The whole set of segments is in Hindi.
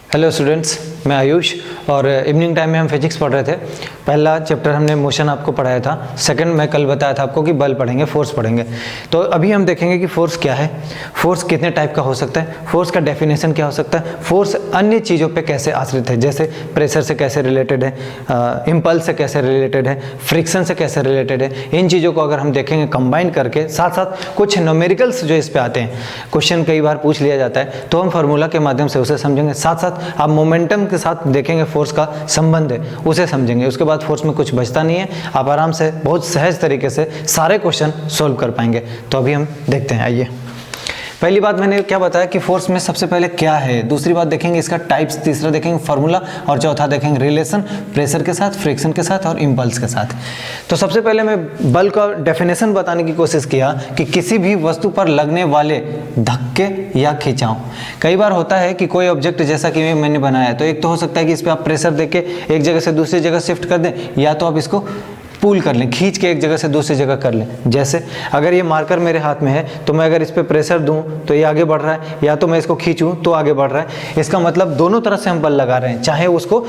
हेलो स्टूडेंट्स, मैं आयुष और इवनिंग टाइम में हम फिजिक्स पढ़ रहे थे। पहला चैप्टर हमने मोशन आपको पढ़ाया था, सेकंड मैं कल बताया था आपको कि बल पढ़ेंगे, फोर्स पढ़ेंगे। तो अभी हम देखेंगे कि फोर्स क्या है, फोर्स कितने टाइप का हो सकता है, फोर्स का डेफिनेशन क्या हो सकता है, फोर्स अन्य चीज़ों पे कैसे आश्रित है, जैसे प्रेशर से कैसे रिलेटेड है, इम्पल्स से कैसे रिलेटेड है, फ्रिक्शन से कैसे रिलेटेड है। इन चीज़ों को अगर हम देखेंगे कंबाइन करके, साथ साथ कुछ न्यूमेरिकल्स जो इस पे आते हैं, क्वेश्चन कई बार पूछ लिया जाता है, तो हम फार्मूला के माध्यम से उसे समझेंगे। साथ साथ आप मोमेंटम के साथ देखेंगे फोर्स का संबंध है, उसे समझेंगे। उसके बाद फोर्स में कुछ बचता नहीं है, आप आराम से बहुत सहज तरीके से सारे क्वेश्चन सोल्व कर पाएंगे। तो अभी हम देखते हैं, आइए। पहली बात मैंने क्या बताया कि फोर्स में सबसे पहले क्या है, दूसरी बात देखेंगे इसका टाइप्स, तीसरा देखेंगे फार्मूला और चौथा देखेंगे रिलेशन प्रेशर के साथ, फ्रिक्शन के साथ और इम्पल्स के साथ। तो सबसे पहले मैं बल का डेफिनेशन बताने की कोशिश किया कि किसी भी वस्तु पर लगने वाले धक्के या खिंचाव। कई बार होता है कि कोई ऑब्जेक्ट जैसा कि मैंने बनाया, तो एक तो हो सकता है कि इस पर आप प्रेशर देके एक जगह से दूसरी जगह शिफ्ट कर दें, या तो आप इसको पुल कर लें, खींच के एक जगह से दूसरी जगह कर लें। जैसे अगर ये मार्कर मेरे हाथ में है, तो मैं अगर इस पर प्रेशर दूं तो ये आगे बढ़ रहा है, या तो मैं इसको खींचूं तो आगे बढ़ रहा है। इसका मतलब दोनों तरफ से हम बल लगा रहे हैं, चाहे उसको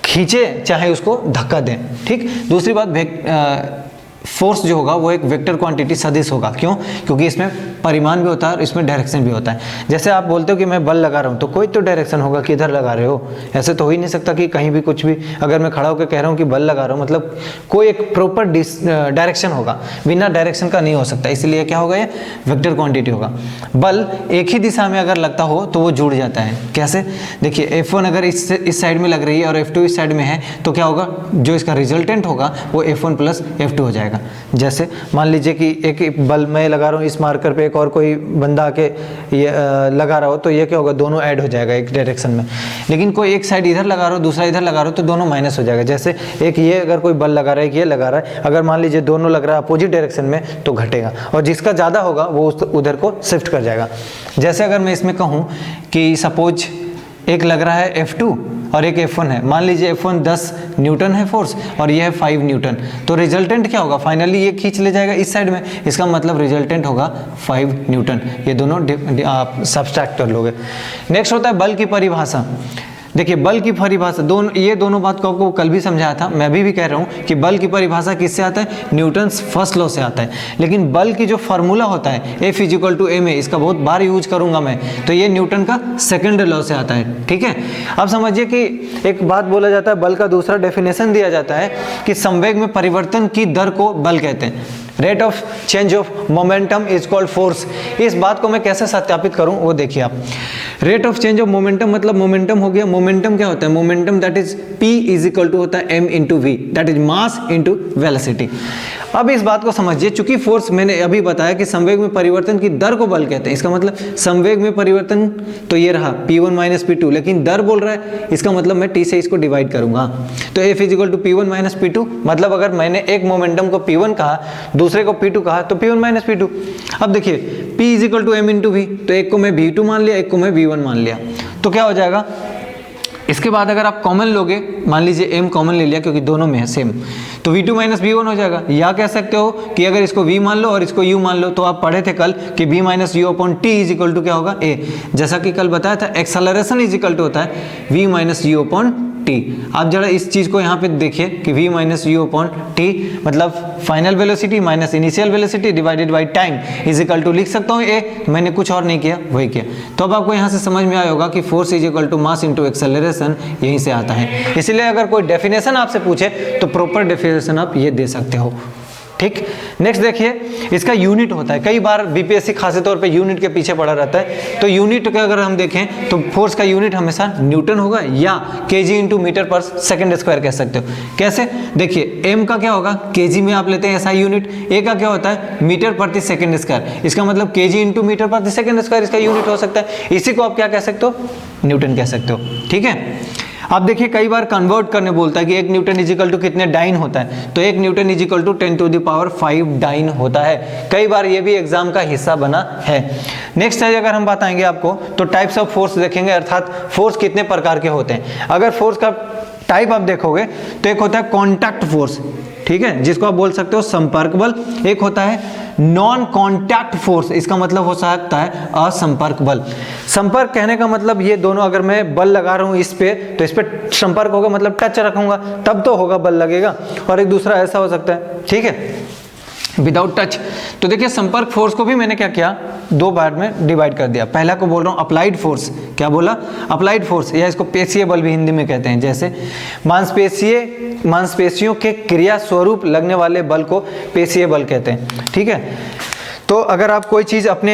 खींचे चाहे उसको धक्का दें। ठीक। दूसरी बात, फोर्स जो होगा वो एक वेक्टर क्वांटिटी सदिश होगा। क्यों? क्योंकि इसमें परिमाण भी होता है और इसमें डायरेक्शन भी होता है। जैसे आप बोलते हो कि मैं बल लगा रहा हूँ, तो कोई तो डायरेक्शन होगा कि इधर लगा रहे हो, ऐसे तो हो ही नहीं सकता कि कहीं भी कुछ भी। अगर मैं खड़ा होकर कह रहा हूँ कि बल लगा रहा हूँ, मतलब कोई एक प्रॉपर डायरेक्शन होगा, बिना डायरेक्शन का नहीं हो सकता। इसलिए क्या होगा, ये वेक्टर क्वांटिटी होगा। बल एक ही दिशा में अगर लगता हो तो वो जुड़ जाता है। कैसे? देखिए, F1 अगर इस साइड में लग रही है और F2 इस साइड में है, तो क्या होगा, जो इसका रिजल्टेंट होगा वो F1 प्लस F2 हो जाएगा। जैसे मान लीजिए कि एक बल मैं लगा रहा हूँ इस मार्कर पे, एक और कोई बंदा आके ये लगा रहा हो, तो ये क्या होगा, दोनों ऐड हो जाएगा एक डायरेक्शन में। लेकिन कोई एक साइड इधर लगा रहा हो, दूसरा इधर लगा रहा हो, तो दोनों माइनस हो जाएगा। जैसे एक ये अगर कोई बल लगा रहा है, एक ये लगा रहा है, अगर मान लीजिए दोनों लग रहा है अपोजिट डायरेक्शन में, तो घटेगा, और जिसका ज़्यादा होगा वो उधर को शिफ्ट कर जाएगा। जैसे अगर मैं इसमें कहूँ कि सपोज एक लग रहा है F2 और एक F1 है, मान लीजिए F1 10 न्यूटन है फोर्स और ये है 5 न्यूटन, तो रिजल्टेंट क्या होगा, फाइनली ये खींच ले जाएगा इस साइड में, इसका मतलब रिजल्टेंट होगा 5 न्यूटन। ये दोनों आप सब्सट्रैक्ट कर लोगे। नेक्स्ट होता है बल की परिभाषा। देखिए, बल की परिभाषा, ये दोनों बात को आपको कल भी समझाया था, मैं अभी भी कह रहा हूँ कि बल की परिभाषा किससे आता है, न्यूटन्स फर्स्ट लॉ से आता है। लेकिन बल की जो फार्मूला होता है F = ma, इसका बहुत बार यूज करूंगा मैं, तो ये न्यूटन का सेकंड लॉ से आता है। ठीक है। अब समझिए कि एक बात बोला जाता है, बल का दूसरा डेफिनेशन दिया जाता है कि संवेग में परिवर्तन की दर को बल कहते हैं। Rate of change of momentum is called force. इस बात को मैं कैसे सत्यापित करूं, वो देखिए आप। Rate of change of momentum मतलब मोमेंटम हो गया, मोमेंटम क्या होता है, मोमेंटम दैट इज P = होता है m × v, that is mass × velocity. अब इस बात को समझिए, चूंकि फोर्स मैंने अभी बताया कि संवेग में परिवर्तन की दर को बल कहते हैं, इसका मतलब संवेग में परिवर्तन तो ये रहा P1 - P2, लेकिन दर बोल रहा है, इसका मतलब मैं T से इसको डिवाइड करूंगा। तो F = P1 - P2, मतलब अगर मैंने एक मोमेंटम को P1 कहा, दूसरे को P2 कहा, तो P1 - P2। अब देखिए, P = m × v, तो एक को मैं V2 मान लिया, एक को मैं V1 मान लिया, तो क्या हो जाएगा। इसके बाद अगर आप कॉमन लोगे, मान लीजिए m कॉमन ले लिया क्योंकि दोनों में है सेम, तो V2 - V1 हो जाएगा। या कह सकते हो कि अगर इसको v मान लो और इसको u मान लो, तो आप पढ़े थे कल कि v - u/t = क्या होगा, a। जैसा कि कल बताया था, एक्सेलरेशन = होता है v - u/t। आप जरा इस चीज को यहाँ पे देखिए कि v - u/t मतलब final velocity minus initial velocity divided by time = लिख सकता हूँ a। मैंने कुछ और नहीं किया, वही किया। तो अब आपको यहाँ से समझ में आया होगा कि फोर्स = मास × एक्सेलरेशन, यहीं से आता है। इसलिए अगर कोई डेफिनेशन आपसे पूछे तो प्रॉपर डेफिनेशन आप ये दे सकते हो। ठीक। नेक्स्ट देखिए, इसका यूनिट होता है, कई बार बीपीएससी खास तौर पे यूनिट के पीछे पड़ा रहता है। तो यूनिट का अगर हम देखें तो फोर्स का यूनिट हमेशा न्यूटन होगा, या kg × मीटर/सेकंड² कह सकते हो। कैसे? देखिए, m का क्या होगा, kg में आप लेते हैं ऐसा यूनिट, a का क्या होता है, मीटर/सेकंड², इसका मतलब kg × मीटर/सेकंड² इसका यूनिट हो सकता है। इसी को आप क्या कह सकते हो, न्यूटन कह सकते हो। ठीक है। अब देखिए, कई बार कन्वर्ट करने बोलता है कि 1 न्यूटन = कितने डाइन होता है, तो 1 न्यूटन = 10⁵ डाइन होता है। कई बार ये भी एग्जाम का हिस्सा बना है। नेक्स्ट है, अगर हम बताएंगे आपको, तो टाइप्स ऑफ फोर्स देखेंगे, अर्थात फोर्स कितने प्रकार के होते हैं। अगर फोर्स का टाइप आप देखोगे तो एक होता है कॉन्टैक्ट फोर्स, ठीक है, जिसको आप बोल सकते हो संपर्क बल। एक होता है नॉन कॉन्टैक्ट फोर्स, इसका मतलब हो सकता है असंपर्क बल। संपर्क कहने का मतलब ये दोनों, अगर मैं बल लगा रहा हूं इस पे तो इस पे संपर्क होगा, मतलब टच रखूंगा तब तो होगा बल लगेगा, और एक दूसरा ऐसा हो सकता है, ठीक है, विदाउट टच। तो देखिए संपर्क फोर्स को भी मैंने क्या किया, दो पार्ट में डिवाइड कर दिया। पहला को बोल रहा हूँ अप्लाइड फोर्स, क्या बोला, अप्लाइड फोर्स, या इसको पेशीय बल भी हिंदी में कहते हैं। जैसे मांसपेशियों के क्रिया स्वरूप लगने वाले बल को पेशीय बल कहते हैं, ठीक है। तो अगर आप कोई चीज़ अपने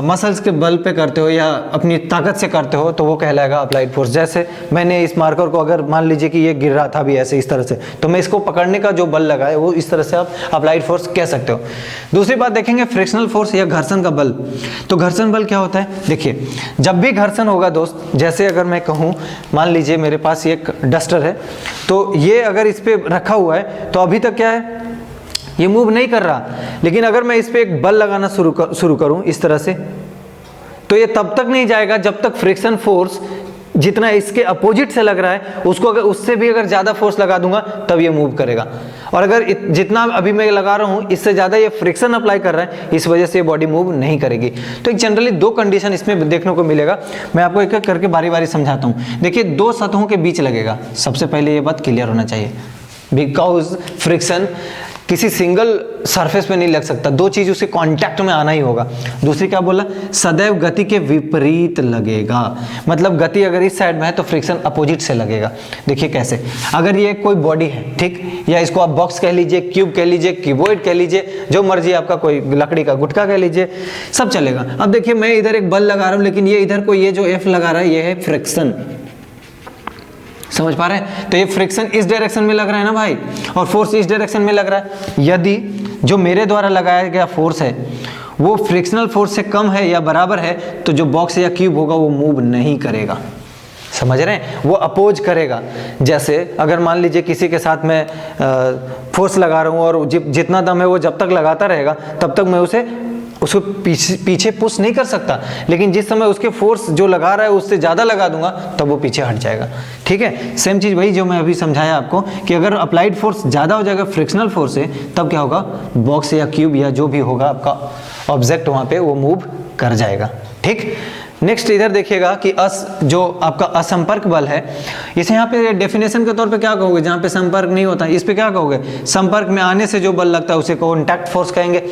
मसल्स के बल पे करते हो या अपनी ताकत से करते हो तो वो कहलाएगा अप्लाइड फोर्स। जैसे मैंने इस मार्कर को, अगर मान लीजिए कि ये गिर रहा था अभी ऐसे इस तरह से, तो मैं इसको पकड़ने का जो बल लगा है वो इस तरह से आप अप्लाइड फोर्स कह सकते हो। दूसरी बात देखेंगे फ्रिक्शनल फोर्स या घर्षण का बल। तो घर्षण बल क्या होता है, देखिए जब भी घर्षण होगा दोस्त, जैसे अगर मैं कहूँ, मान लीजिए मेरे पास एक डस्टर है, तो ये अगर इस पर रखा हुआ है तो अभी तक क्या है, ये मूव नहीं कर रहा, लेकिन अगर मैं इस पे एक बल लगाना शुरू करूं इस तरह से, तो ये तब तक नहीं जाएगा जब तक फ्रिक्शन फोर्स जितना इसके अपोजिट से लग रहा है उसको अगर उससे भी अगर ज़्यादा फोर्स लगा दूंगा तब ये मूव करेगा। और अगर जितना अभी मैं लगा रहा हूँ इससे ज़्यादा ये फ्रिक्शन अप्लाई कर रहा है, इस वजह से ये बॉडी मूव नहीं करेगी। तो एक जनरली दो कंडीशन इसमें देखने को मिलेगा। मैं आपको एक एक करके बारी बारी समझाता हूँ। देखिए दो सतहों के बीच लगेगा, सबसे पहले ये बात क्लियर होना चाहिए, बिकॉज फ्रिक्शन किसी सिंगल सरफेस पे नहीं लग सकता, दो चीज उसके कांटेक्ट में आना ही होगा। दूसरी क्या बोला, सदैव गति के विपरीत लगेगा, मतलब गति अगर इस साइड में है तो फ्रिक्शन अपोजिट से लगेगा। देखिए कैसे, अगर ये कोई बॉडी है, ठीक, या इसको आप बॉक्स कह लीजिए, क्यूब कह लीजिए, क्यूबॉइड कह लीजिए, जो मर्जी आपका, कोई लकड़ी का गुटका कह लीजिए, सब चलेगा। अब देखिए मैं इधर एक बल लगा रहा हूं, लेकिन ये इधर को ये जो एफ लगा रहा है ये है फ्रिक्शन, समझ पा रहे हैं। तो ये फ्रिक्शन इस डायरेक्शन में लग रहा है ना भाई, और फोर्स इस डायरेक्शन में लग रहा है। यदि जो मेरे द्वारा लगाया गया फोर्स है वो फ्रिक्शनल फोर्स से कम है या बराबर है तो जो बॉक्स या क्यूब होगा वो मूव नहीं करेगा, समझ रहे हैं, वो अपोज करेगा। जैसे अगर मान लीजिए किसी के साथ मैं फोर्स लगा रहा हूँ और जितना दम है वो जब तक लगाता रहेगा तब तक मैं उसको पीछे पुश नहीं कर सकता, लेकिन जिस समय उसके फोर्स जो लगा रहा है उससे ज़्यादा लगा दूंगा तब वो पीछे हट जाएगा, ठीक है। सेम चीज़ वही जो मैं अभी समझाया आपको कि अगर अप्लाइड फोर्स ज़्यादा हो जाएगा फ्रिक्शनल फोर्स से, तब क्या होगा, बॉक्स या क्यूब या जो भी होगा आपका ऑब्जेक्ट वहाँ पे वो मूव कर जाएगा, ठीक। नेक्स्ट इधर देखिएगा कि जो आपका असंपर्क बल है, इसे यहाँ पे डेफिनेशन के तौर पे क्या कहोगे, जहाँ पे संपर्क नहीं होता इस पे क्या कहोगे, संपर्क में आने से जो बल लगता है उसे कॉन्टैक्ट फोर्स कहेंगे।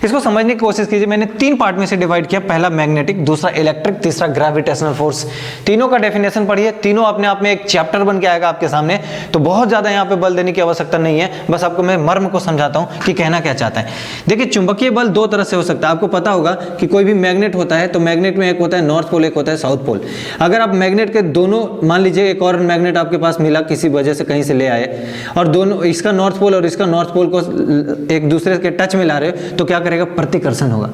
इसको समझने की कोशिश कीजिए, मैंने तीन पार्ट में से डिवाइड किया, पहला मैग्नेटिक, दूसरा इलेक्ट्रिक, तीसरा ग्रेविटेशनल फोर्स। तीनों का डेफिनेशन पढ़िए, तीनों अपने आप में एक चैप्टर बन के आएगा आपके सामने, तो बहुत ज्यादा यहाँ पे बल देने की आवश्यकता नहीं है, बस आपको मैं मर्म को समझाता हूँ कि कहना क्या चाहता है। देखिए चुंबकीय बल दो तरह से हो सकता है, आपको पता होगा कि कोई भी मैग्नेट होता है तो मैग्नेट में एक होता है नॉर्थ पोल, एक होता है साउथ पोल। अगर आप मैग्नेट के दोनों, मान लीजिए एक और मैग्नेट आपके पास मिला, किसी वजह से कहीं से ले आए, और दोनों, इसका नॉर्थ पोल और इसका नॉर्थ पोल को एक दूसरे के टच में ला रहे हो, तो क्या करेगा, प्रतिकर्षण होगा।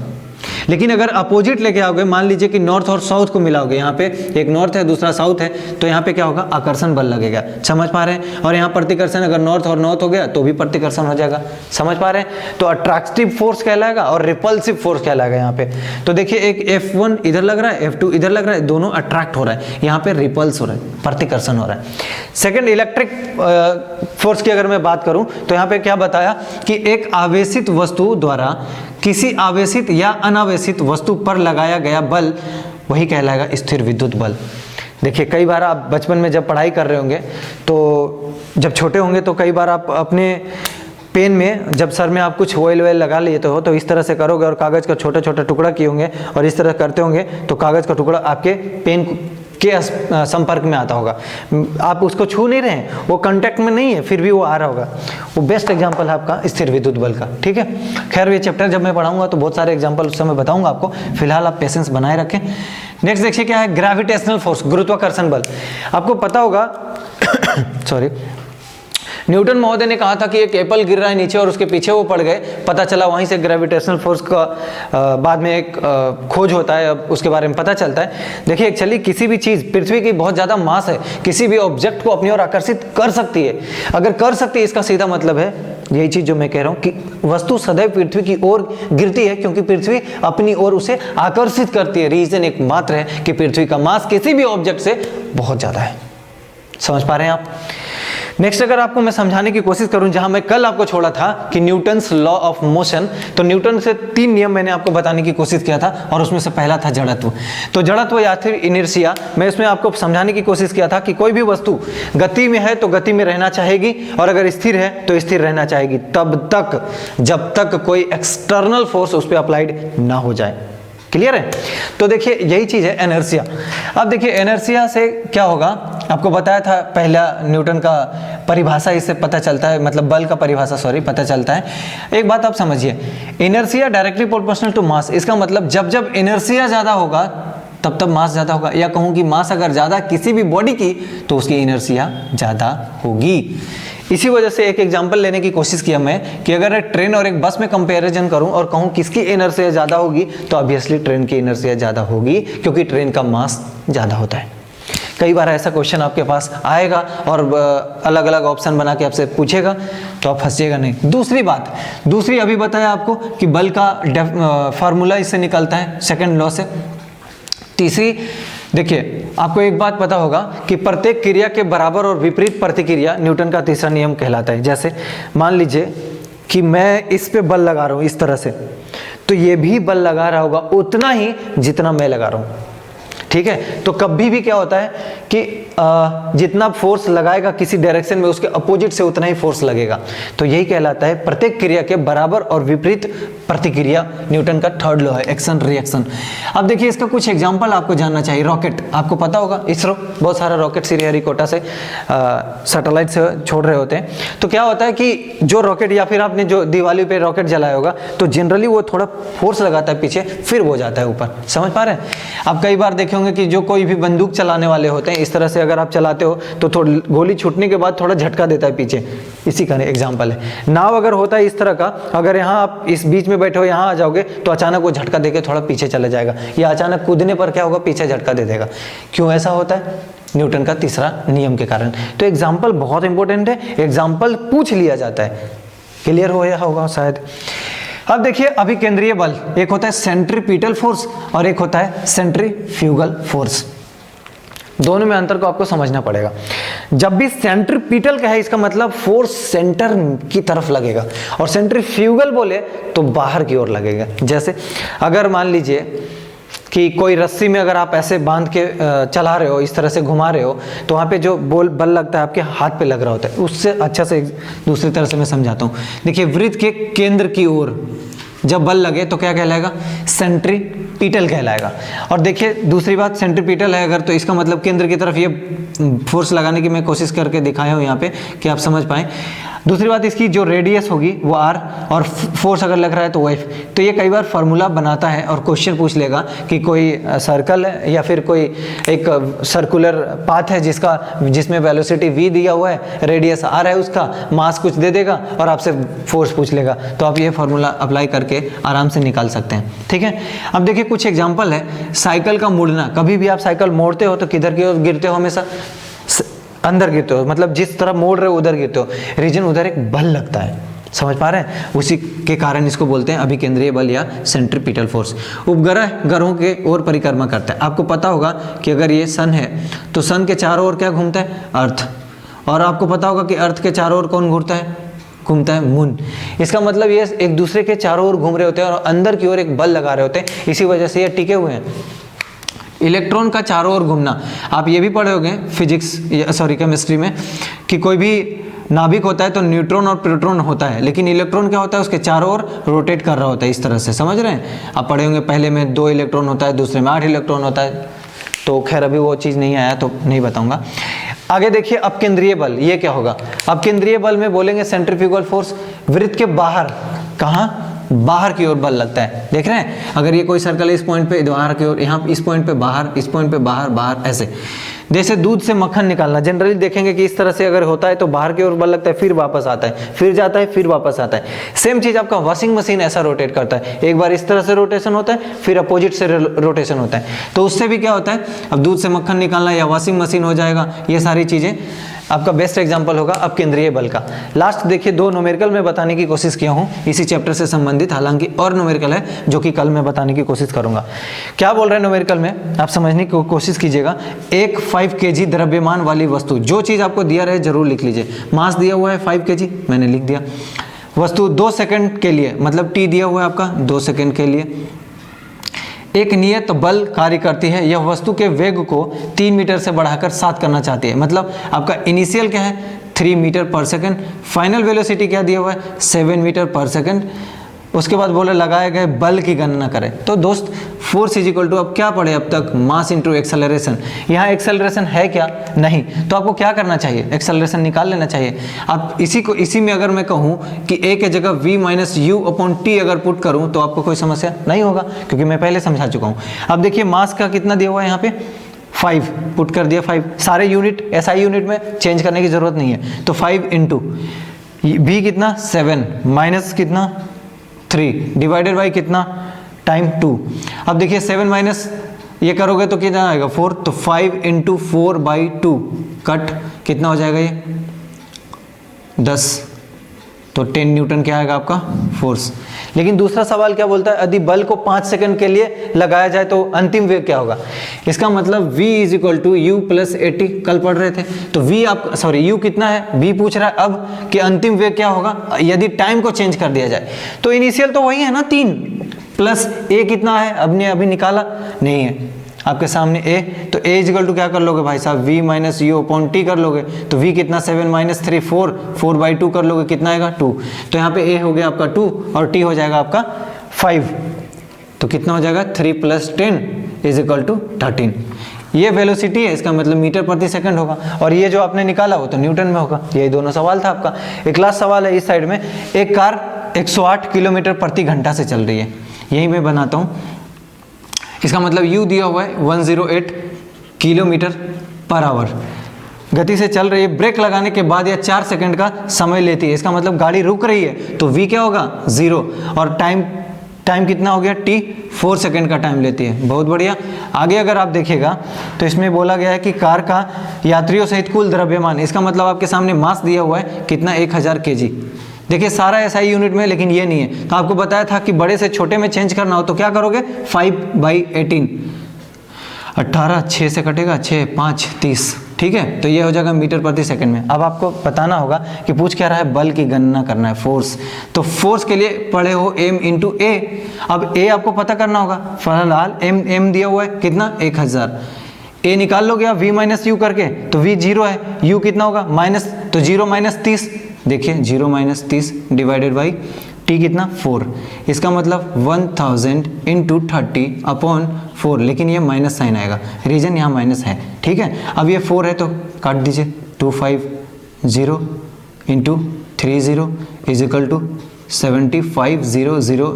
लेकिन अगर अपोजिट लेके आओगे, मान लीजिए कि नॉर्थ और साउथ को मिलाओगे, यहाँ पे एक नॉर्थ है दूसरा साउथ है, तो यहाँ पे क्या होगा, आकर्षण बल लगेगा, समझ पा रहे हैं। और यहाँ प्रतिकर्षण, अगर नॉर्थ और नॉर्थ हो गया तो भी प्रतिकर्षण हो जाएगा, समझ पा रहे हैं। तो अट्रैक्टिव फोर्स कहलाएगा और रिपल्सिव फोर्स कहलाएगा यहाँ पे। तो देखिए एक F1 इधर लग रहा है, F2 इधर लग रहा है, दोनों अट्रैक्ट हो रहा है, यहाँ पे रिपल्स हो रहा है, प्रतिकर्षण हो रहा है। सेकेंड इलेक्ट्रिक फोर्स की अगर मैं बात करूं तो यहाँ पे क्या बताया कि एक आवेशित वस्तु द्वारा किसी आवेशित या अनावेशित वस्तु पर लगाया गया बल, वही कहलाएगा स्थिर विद्युत बल। देखिए कई बार आप बचपन में जब पढ़ाई कर रहे होंगे, तो जब छोटे होंगे तो कई बार आप अपने पेन में, जब सर में आप कुछ ऑयल वेल लगा लेते हो तो इस तरह से करोगे और कागज़ का छोटा छोटा टुकड़ा किए होंगे, और इस तरह करते होंगे तो कागज़ का टुकड़ा आपके पेन के संपर्क में आता होगा। आप उसको छू नहीं रहे हैं, वो कांटेक्ट में नहीं है, फिर भी वो आ रहा होगा। वो बेस्ट एग्जांपल है आपका स्थिर विद्युत बल का, ठीक है। खैर ये चैप्टर जब मैं पढ़ाऊंगा तो बहुत सारे एग्जांपल उस समय बताऊंगा आपको, फिलहाल आप पेशेंस बनाए रखें। नेक्स्ट देखिए क्या है, ग्रेविटेशनल फोर्स, गुरुत्वाकर्षण बल। आपको पता होगा सॉरी, न्यूटन महोदय ने कहा था कि एक एप्पल गिर रहा है नीचे और उसके पीछे वो पड़ गए, पता चला वहीं से ग्रेविटेशनल फोर्स का बाद में एक खोज होता है, अब उसके बारे में पता चलता है। देखिए एक्चुअली किसी भी चीज़, पृथ्वी की बहुत ज़्यादा मास है, किसी भी ऑब्जेक्ट को अपनी ओर आकर्षित कर सकती है। अगर कर सकती है इसका सीधा मतलब है यही चीज़ जो मैं कह रहा हूँ कि वस्तु सदैव पृथ्वी की ओर गिरती है, क्योंकि पृथ्वी अपनी ओर उसे आकर्षित करती है। रीजन एक मात्र है कि पृथ्वी का मास किसी भी ऑब्जेक्ट से बहुत ज़्यादा है, समझ पा रहे हैं आप। नेक्स्ट अगर आपको मैं समझाने की कोशिश करूं, जहां मैं कल आपको छोड़ा था कि न्यूटन्स लॉ ऑफ मोशन, तो न्यूटन से 3 नियम मैंने आपको बताने की कोशिश किया था और उसमें से पहला था जड़त्व। तो जड़त्व या फिर इनर्शिया, मैं इसमें आपको समझाने की कोशिश किया था कि कोई भी वस्तु गति में है तो गति में रहना चाहेगी, और अगर स्थिर है तो स्थिर रहना चाहेगी तब तक जब तक कोई एक्सटर्नल फोर्स उस पर अप्लाइड ना हो जाए। क्लियर है? तो देखिए यही चीज है इनर्शिया। अब देखिए इनर्शिया से क्या होगा, आपको बताया था पहला न्यूटन का परिभाषा इससे पता चलता है, मतलब बल का परिभाषा सॉरी पता चलता है। एक बात आप समझिए, inertia directly proportional to mass, इसका मतलब जब जब इनर्शिया ज्यादा होगा तब तब मास ज्यादा होगा, या कहूं कि मास अगर ज्यादा किसी भी बॉडी की तो उसकी इनर्शिया ज्यादा होगी। इसी वजह से एक एग्जांपल लेने की कोशिश किया मैं कि अगर एक ट्रेन और एक बस में कंपैरिजन करूं और कहूं किसकी इनर्शिया ज्यादा होगी, तो ऑब्वियसली ट्रेन की इनर्शिया ज्यादा होगी, क्योंकि ट्रेन का मास ज्यादा होता है। कई बार ऐसा क्वेश्चन आपके पास आएगा और अलग अलग ऑप्शन बना के आपसे पूछेगा, तो आप फंसिएगा नहीं। दूसरी अभी बताया आपको कि बल का फार्मूला इससे निकलता है सेकंड लॉ से। तीसरी देखिए, आपको एक बात पता होगा कि प्रत्येक क्रिया के बराबर और विपरीत प्रतिक्रिया न्यूटन का तीसरा नियम कहलाता है। जैसे मान लीजिए कि मैं इस पे बल लगा रहा हूं इस तरह से, तो ये भी बल लगा रहा होगा उतना ही जितना मैं लगा रहा हूं। ठीक है? तो कभी भी क्या होता है कि जितना फोर्स लगाएगा किसी डायरेक्शन में, उसके अपोजिट से उतना ही फोर्स लगेगा। तो यही कहलाता है प्रत्येक क्रिया के बराबर और विपरीत प्रतिक्रिया। न्यूटन का थर्ड लॉ है, एक्शन रिएक्शन। अब देखिए इसका कुछ एग्जांपल आपको जानना चाहिए। रॉकेट, आपको पता होगा इसरो बहुत सारा रॉकेट श्रीहरिकोटा से सैटेलाइट से छोड़ रहे होते हैं। तो क्या होता है कि जो रॉकेट, या फिर आपने जो दिवाली पे रॉकेट जलाया होगा, तो जनरली वो थोड़ा फोर्स लगाता है पीछे, फिर वो जाता है ऊपर। समझ पा रहे हैं? आप कई बार देखे होंगे कि जो कोई भी बंदूक चलाने वाले होते हैं, इस तरह से अगर आप चलाते हो तो थोड़ी गोली छूटने के बाद थोड़ा झटका देता है पीछे। इसी का एग्जांपल है। नाव अगर होता है इस तरह का, अगर यहाँ आप इस बीच में बैठे हो, यहाँ आ जाओगे तो अचानक वो झटका देके थोड़ा पीछे चला जाएगा, या अचानक कूदने पर क्या होगा, पीछे झटका दे देगा। क्यों ऐसा होता है? न्यूटन का तीसरा नियम के कारण। तो एग्जाम्पल बहुत इंपॉर्टेंट है, एग्जाम्पल पूछ लिया जाता है। क्लियर हो गया होगा शायद। अब देखिए अभी केंद्रीय बल, एक होता है सेंट्रीपिटल फोर्स और एक होता है सेंट्रीफ्यूगल फोर्स। दोनों में अंतर को आपको समझना पड़ेगा। जब भी सेंट्रीपिटल का है, इसका मतलब फोर्स सेंटर की तरफ लगेगा, और सेंट्रीफ्यूगल बोले तो बाहर की ओर लगेगा। जैसे अगर मान लीजिए कि कोई रस्सी में अगर आप ऐसे बांध के चला रहे हो, इस तरह से घुमा रहे हो, तो वहाँ पे जो बल लगता है आपके हाथ पे लग रहा होता है। उससे अच्छा से दूसरी तरह से मैं समझाता हूँ। देखिए वृत्त के केंद्र की ओर जब बल लगे तो क्या कहलाएगा? सेंट्रीपिटल कहलाएगा। और देखिए दूसरी बात, सेंट्रीपिटल है अगर, तो इसका मतलब केंद्र की तरफ ये फोर्स लगाने की मैं कोशिश करके दिखाया हूँ यहाँ पे कि आप समझ पाएं। दूसरी बात, इसकी जो रेडियस होगी वो r, और फोर्स अगर लग रहा है तो वो F। तो ये कई बार फार्मूला बनाता है और क्वेश्चन पूछ लेगा कि कोई सर्कल है या फिर कोई एक सर्कुलर पाथ है जिसमें वेलोसिटी v दिया हुआ है, रेडियस r है, उसका मास कुछ दे देगा और आपसे फोर्स पूछ लेगा। तो आप ये फार्मूला अप्लाई करके आराम से निकाल सकते हैं। ठीक है? अब देखिए कुछ एग्जाम्पल है। साइकिल का मुड़ना, कभी भी आप साइकिल मोड़ते हो तो किधर की ओर गिरते हो? हमेशा अंदर गिरते हो, मतलब जिस तरफ मोड़ रहे हो उधर गिरते हो। रीजन उधर एक बल लगता है। समझ पा रहे हैं? उसी के कारण इसको बोलते हैं अभिकेंद्रीय बल या सेंट्रीपिटल फोर्स। उपग्रह ग्रहों के ओर परिक्रमा करता है। आपको पता होगा कि अगर ये सन है तो सन के चारों ओर क्या घूमता है? अर्थ। और आपको पता होगा कि अर्थ के चारों ओर कौन घूमता है? मून। इसका मतलब ये एक दूसरे के चारों ओर घूम रहे होते हैं और अंदर की ओर एक बल लगा रहे होते हैं, इसी वजह से ये टिके हुए हैं। इलेक्ट्रॉन का चारों ओर घूमना, आप ये भी पढ़े होंगे केमिस्ट्री में कि कोई भी नाभिक होता है तो न्यूट्रॉन और प्रोटॉन होता है, लेकिन इलेक्ट्रॉन क्या होता है? उसके चारों ओर रोटेट कर रहा होता है इस तरह से। समझ रहे हैं? आप पढ़े होंगे पहले में 2 इलेक्ट्रॉन होता है, दूसरे में 8 इलेक्ट्रॉन होता है। तो खैर अभी वो चीज़ नहीं आया तो नहीं बताऊंगा। आगे देखिए अपकेंद्रीय बल, ये क्या होगा? अपकेंद्रीय बल में बोलेंगे सेंट्रीफ्यूगल फोर्स। वृत्त के बाहर, कहाँ? बाहर की ओर बल लगता है। देख रहे हैं? अगर ये कोई सर्कल है, इस पॉइंट पे बाहर की ओर, यहाँ इस पॉइंट पे बाहर, इस पॉइंट पे बाहर, बाहर, ऐसे। जैसे दूध से मक्खन निकालना, जनरली देखेंगे कि इस तरह से अगर होता है तो बाहर की ओर बल लगता है, फिर वापस आता है, फिर जाता है, फिर वापस आता है। सेम चीज आपका वॉशिंग मशीन ऐसा रोटेट करता है। एक बार इस तरह से रोटेशन होता है, फिर अपोजिट से रोटेशन होता है। तो उससे भी क्या होता है? अब दूध से मक्खन निकालना या वॉशिंग मशीन हो जाएगा, ये सारी चीजें आपका बेस्ट एग्जांपल होगा अब केंद्रीय बल का। लास्ट देखिए 2 न्यूमेरिकल में बताने की कोशिश किया हूँ इसी चैप्टर से संबंधित, हालांकि और न्यूमेरिकल है जो कि कल मैं बताने की कोशिश करूंगा। क्या बोल रहे हैं न्यूमेरिकल में, आप समझने की कोशिश कीजिएगा। एक 5 kg द्रव्यमान वाली वस्तु, जो चीज़ आपको दिया रहे जरूर लिख लीजिए। मास दिया हुआ है 5 kg, मैंने लिख दिया। वस्तु 2 सेकंड के लिए, मतलब टी दिया हुआ है आपका 2 सेकंड के लिए एक नियत बल कार्य करती है। यह वस्तु के वेग को 3 मीटर से बढ़ाकर 7 करना चाहती है। मतलब आपका इनिशियल क्या है 3 मीटर पर सेकंड, फाइनल वेलोसिटी क्या दिया हुआ है 7 मीटर पर सेकंड। उसके बाद बोले लगाए गए बल की गणना करें। तो दोस्त फोर्स इज इक्वल टू, अब क्या पढ़े अब तक, मास इंटू एक्सेलरेशन। यहाँ एक्सेलरेशन है क्या, नहीं, तो आपको क्या करना चाहिए, एक्सेलरेशन निकाल लेना चाहिए। आप इसी में अगर मैं कहूँ कि a के जगह v minus you upon T अगर पुट करूँ तो आपको कोई समस्या नहीं होगा, क्योंकि मैं पहले समझा चुका हूँ। अब देखिए मास का कितना दिया हुआ है यहाँ पे 5, पुट कर दिया 5, सारे यूनिट SI यूनिट में चेंज करने की जरूरत नहीं है। तो 5 इंटू v कितना 7 माइनस कितना 3 डिवाइडेड बाई कितना टाइम 2। अब देखिए 7 माइनस ये करोगे तो कितना आएगा 4, तो 5 इंटू 4/2 कट कितना हो जाएगा ये 10, तो 10 न्यूटन क्या आएगा आपका फोर्स। लेकिन दूसरा सवाल क्या बोलता है, यदि बल को 5 सेकंड के लिए लगाया जाए तो अंतिम वेग क्या होगा। इसका मतलब v is equal to u plus 80, कल पढ़ रहे थे। तो v आप सॉरी u कितना है, v पूछ रहा है अब कि अंतिम वेग क्या होगा यदि टाइम को चेंज कर दिया जाए। तो इनिशियल तो वही है ना 3 प्लस a कितना है, अभी निकाला नहीं है आपके सामने a, तो a इजिकल टू क्या कर लोगे भाई साहब v minus you upon T कर लोगे। तो v कितना 7 माइनस 3 4/2 कर लोगे, कितना आएगा 2। तो यहाँ पे a हो गया आपका 2 और t हो जाएगा आपका 5, तो कितना हो जाएगा 3 + 10 इज इक्वल टू 13। ये वेलोसिटी है, इसका मतलब मीटर प्रति सेकंड होगा, और ये जो आपने निकाला वो तो न्यूटन में होगा। यही दोनों सवाल था आपका। एक लास्ट सवाल है इस साइड में, एक कार 108 किलोमीटर प्रति घंटा से चल रही है, यही मैं बनाता हूँ। इसका मतलब u दिया हुआ है 108 किलोमीटर पर आवर गति से चल रही है। ब्रेक लगाने के बाद यह 4 सेकंड का समय लेती है। इसका मतलब गाड़ी रुक रही है तो v क्या होगा 0, और टाइम कितना हो गया t 4 सेकंड का टाइम लेती है। बहुत बढ़िया। आगे अगर आप देखिएगा तो इसमें बोला गया है कि कार का यात्रियों सहित कुल द्रव्यमान, इसका मतलब आपके सामने मास दिया हुआ है कितना 1000 kg। देखिए सारा SI यूनिट में, लेकिन ये नहीं है। तो आपको बताया था कि बड़े से छोटे में चेंज करना हो तो क्या करोगे 5/18, 18 6 से कटेगा 6 5 30, ठीक है। तो ये हो जाएगा मीटर प्रति सेकंड में। अब आपको बताना होगा कि पूछ क्या रहा है, बल की गणना करना है, फोर्स। तो फोर्स के लिए पढ़े हो m इंटू a। अब a आपको पता करना होगा, फिलहाल m दिया हुआ है कितना 1000, a निकाल लोगे आप v माइनस यू करके, तो v 0 है, u कितना होगा माइनस, तो 0 माइनस 30, देखिए 0 माइनस 30 डिवाइडेड बाई t कितना 4। इसका मतलब 1000 इंटू 30 अपॉन 4, लेकिन ये माइनस साइन आएगा, रीजन यहाँ माइनस है, ठीक है। अब ये 4 है तो काट दीजिए, 250 इंटू 30 इज इक्वल टू 7500,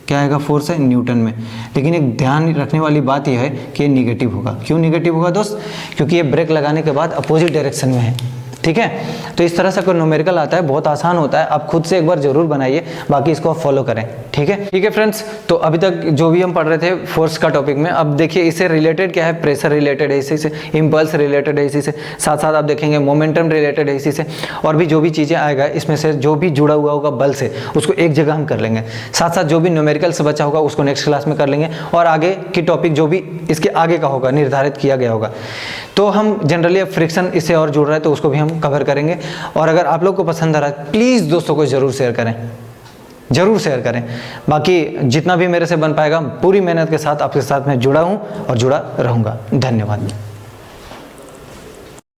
क्या आएगा फोर्स है न्यूटन में। लेकिन एक ध्यान रखने वाली बात यह है कि ये निगेटिव होगा। क्यों निगेटिव होगा दोस्त, क्योंकि ये ब्रेक लगाने के बाद अपोजिट डायरेक्शन में है, ठीक है। तो इस तरह से कोई न्यूमेरिकल आता है, बहुत आसान होता है, आप खुद से एक बार जरूर बनाइए, बाकी इसको आप फॉलो करें, ठीक है। ठीक है फ्रेंड्स, तो अभी तक जो भी हम पढ़ रहे थे फोर्स का टॉपिक में, अब देखिए इससे रिलेटेड क्या है, प्रेशर रिलेटेड है इसी से, इम्पल्स रिलेटेड है इसी से, साथ साथ आप देखेंगे मोमेंटम रिलेटेड है इसी से, और भी जो भी चीज़ें आएगा इसमें से जो भी जुड़ा हुआ होगा बल से उसको एक जगह हम कर लेंगे। साथ साथ जो भी न्यूमेरिकल से बचा होगा उसको नेक्स्ट क्लास में कर लेंगे, और आगे की टॉपिक जो भी इसके आगे का होगा निर्धारित किया गया होगा। तो हम जनरली अब फ्रिक्शन इससे और जुड़ रहा है तो उसको भी हम कवर करेंगे। और अगर आप लोग को पसंद आ रहा है प्लीज़ दोस्तों को ज़रूर शेयर करें, ज़रूर शेयर करें। बाकी जितना भी मेरे से बन पाएगा पूरी मेहनत के साथ आपके साथ मैं जुड़ा हूँ और जुड़ा रहूँगा। धन्यवाद।